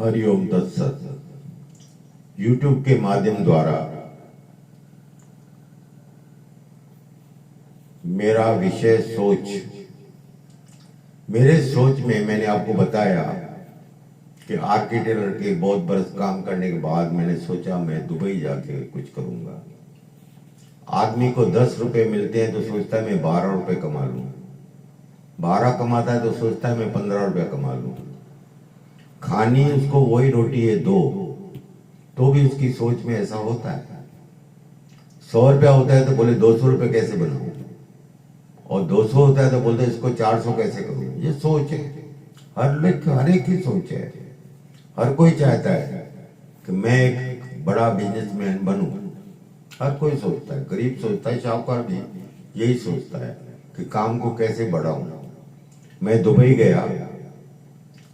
हरिओम तत्सत। यूट्यूब के माध्यम द्वारा मेरा विषय सोच, मेरे सोच में मैंने आपको बताया कि आर्किटेक्चर के बहुत बरस काम करने के बाद मैंने सोचा मैं दुबई जाके कुछ करूंगा। आदमी को 10 रुपए मिलते हैं तो सोचता है मैं 12 रुपए कमा लूं, 12 कमाता है तो सोचता है मैं 15 रुपया कमा लूं। खानी उसको वही रोटी है 2, तो भी उसकी सोच में ऐसा होता है। 100 रुपया होता है तो बोले 200 रुपये कैसे बनाऊं, और 200 होता है तो बोलते इसको 400 कैसे करूं। ये सोच है, हर एक की सोच है। हर कोई चाहता है कि मैं एक बड़ा बिजनेसमैन बनूं, हर कोई सोचता है। गरीब सोचता है, शाहूकार भी यही सोचता है कि काम को कैसे बढ़ाऊं। मैं दुबई गया,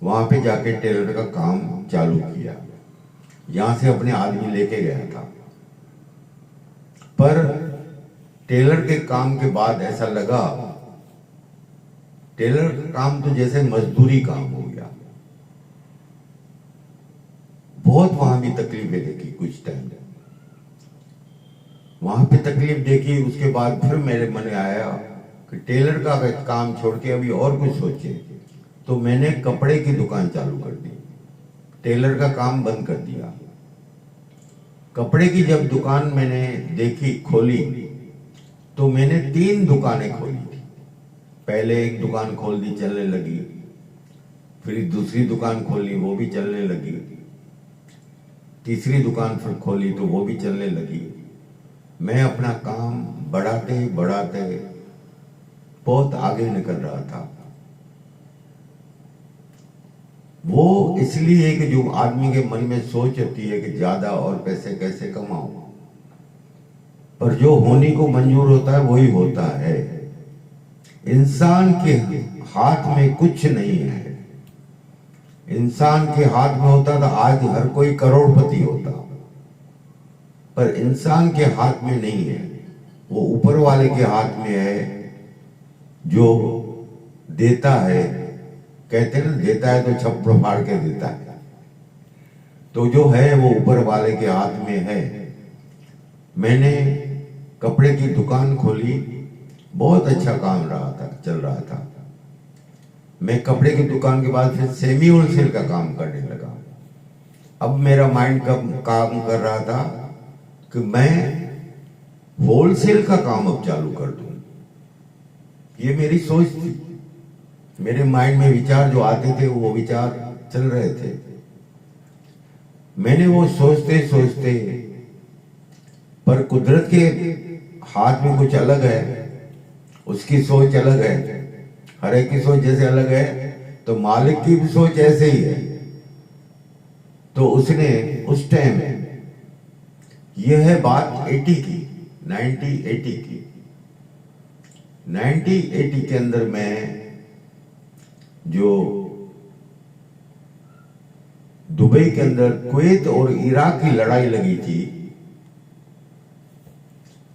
वहां पे जाके टेलर का काम चालू किया। यहां से अपने आदमी लेके गया था, पर टेलर के काम के बाद ऐसा लगा टेलर का काम तो जैसे मजदूरी काम हो गया। बहुत वहां भी तकलीफें देखी, कुछ टाइम वहां पे तकलीफ देखी। उसके बाद फिर मेरे मन में आया कि टेलर का काम छोड़ के अभी और कुछ सोचे, तो मैंने कपड़े की दुकान चालू कर दी। टेलर का काम बंद कर दिया। कपड़े की जब दुकान मैंने देखी, खोली, तो मैंने 3 दुकानें खोली थी। पहले एक दुकान खोल दी, चलने लगी। फिर दूसरी दुकान खोली, वो भी चलने लगी। तीसरी दुकान फिर खोली तो वो भी चलने लगी। मैं अपना काम बढ़ाते बढ़ाते बहुत आगे निकल रहा था। वो इसलिए कि जो आदमी के मन में सोच होती है कि ज्यादा और पैसे कैसे कमाऊं, पर जो होने को मंजूर होता है वही होता है। इंसान के हाथ में कुछ नहीं है। इंसान के हाथ में होता तो आज हर कोई करोड़पति होता, पर इंसान के हाथ में नहीं है। वो ऊपर वाले के हाथ में है, जो देता है। कहते हैं ना, देता है तो छप्पर फाड़ के देता है। तो जो है वो ऊपर वाले के हाथ में है। मैंने कपड़े की दुकान खोली, बहुत अच्छा काम रहा था, चल रहा था। मैं कपड़े की दुकान के बाद फिर सेमी होलसेल का काम करने लगा। अब मेरा माइंड कब काम कर रहा था कि मैं होलसेल का काम अब चालू कर दूं। ये मेरी सोच थी। मेरे माइंड में विचार जो आते थे वो विचार चल रहे थे। मैंने वो सोचते सोचते, पर कुदरत के हाथ में कुछ अलग है, उसकी सोच अलग है। हर एक की सोच जैसे अलग है, तो मालिक की भी सोच ऐसे ही है। तो उसने उस टाइम, यह है बात 80 की, 1980 की। 1980 के अंदर मैं जो दुबई के अंदर कुवैत और इराक की लड़ाई लगी थी,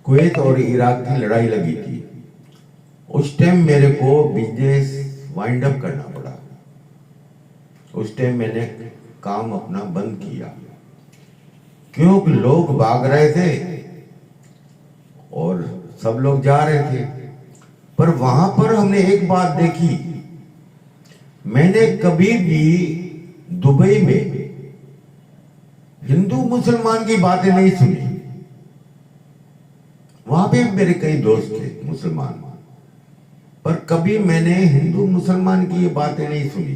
कुवैत और इराक की लड़ाई लगी थी, उस टाइम मेरे को बिजनेस वाइंड अप करना पड़ा। उस टाइम मैंने काम अपना बंद किया, क्योंकि लोग भाग रहे थे और सब लोग जा रहे थे। पर वहां पर हमने एक बात देखी, मैंने कभी भी दुबई में हिंदू मुसलमान की बातें नहीं सुनी। वहां पे मेरे कई दोस्त थे मुसलमान, पर कभी मैंने हिंदू मुसलमान की ये बातें नहीं सुनी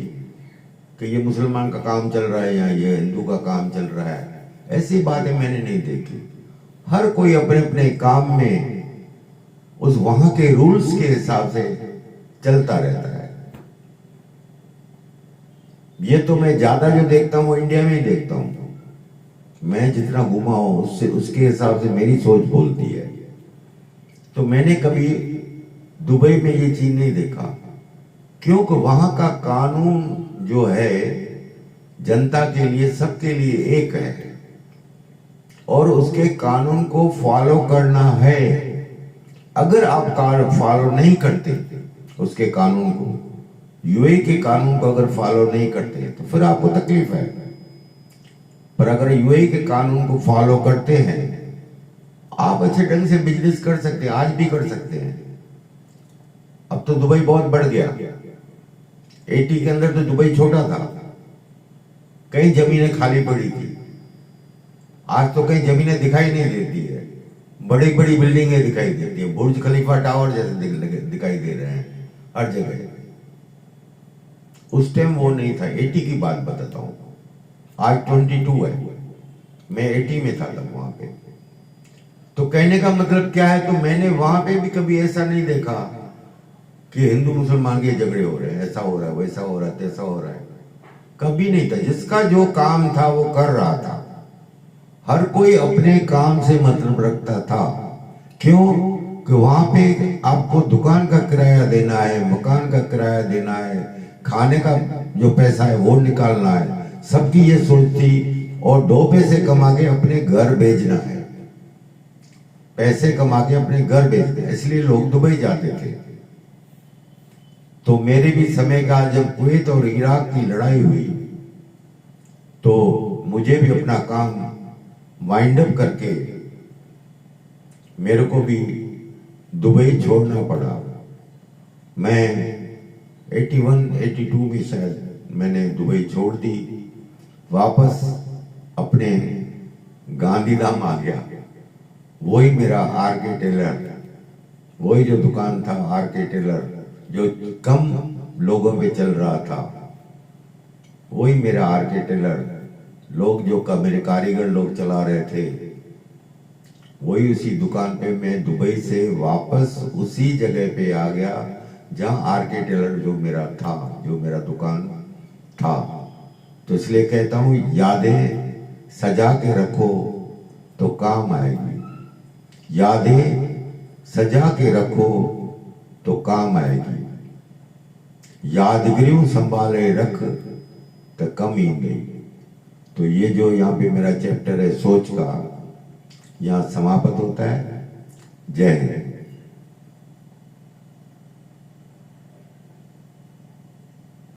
कि ये मुसलमान का काम चल रहा है या ये हिंदू का काम चल रहा है। ऐसी बातें मैंने नहीं देखी। हर कोई अपने अपने काम में उस वहां के रूल्स के हिसाब से चलता रहता है। ये तो मैं ज्यादा जो देखता हूं वो इंडिया में ही देखता हूं। मैं जितना घूमा हूं उससे उसके हिसाब से मेरी सोच बोलती है। तो मैंने कभी दुबई में ये चीज नहीं देखा, क्योंकि वहां का कानून जो है जनता के लिए, सबके लिए एक है, और उसके कानून को फॉलो करना है। अगर आप फॉलो नहीं करते उसके कानून को, यूएई के कानून को अगर फॉलो नहीं करते तो फिर आपको तकलीफ है। पर अगर यूएई के कानून को फॉलो करते हैं, आप अच्छे ढंग से बिजनेस कर सकते हैं, आज भी कर सकते हैं। अब तो दुबई बहुत बढ़ गया। 80 के अंदर तो दुबई छोटा था, कई जमीनें खाली पड़ी थी। आज तो कई जमीनें दिखाई नहीं देती है, बड़ी बड़ी बिल्डिंगें दिखाई देती है, बुर्ज खलीफा टावर जैसे दिखाई दे रहे हैं हर जगह। उस टाइम वो नहीं था। 80 की बात बताता हूँ, आज 22 है, मैं 80 में था तब वहां पे। तो कहने का मतलब क्या है, तो मैंने वहां पे भी कभी ऐसा नहीं देखा कि हिंदू मुसलमान के झगड़े हो रहे हैं, ऐसा हो रहा है, वैसा हो रहा है, तैसा हो रहा है, कभी नहीं था। जिसका जो काम था वो कर रहा था। हर कोई अपने काम से मतलब रखता था। क्यों? कि वहां पे आपको दुकान का किराया देना है, मकान का किराया देना है, खाने का जो पैसा है वो निकालना है। सबकी ये सोच थी, और 2 पैसे कमा के अपने घर भेजना है, पैसे कमा के अपने घर भेजते हैं, इसलिए लोग दुबई जाते थे। तो मेरे भी समय का जब कुवैत और इराक की लड़ाई हुई, तो मुझे भी अपना काम वाइंड अप करके मेरे को भी दुबई छोड़ना पड़ा। मैं 81-82 में शायद मैंने दुबई छोड़ दी, वापस अपने गांधीधाम आ गया। वही मेरा आर.के. टेलर, वही जो दुकान था आर.के. टेलर, जो कम लोगों पे चल रहा था, वही मेरा आर.के. टेलर, लोग जो मेरे कारीगर लोग चला रहे थे, वही उसी दुकान पे मैं दुबई से वापस उसी जगह पे आ गया जहां आर.के. टेलर जो मेरा था, जो मेरा दुकान था। तो इसलिए कहता हूं, यादें सजा के रखो तो काम आएगी, यादें सजा के रखो तो काम आएगी, यादगिरियों संभाले रख तो कम ही नहीं। तो ये जो यहाँ पे मेरा चैप्टर है सोच का, यहाँ समाप्त होता है। जय हिंद।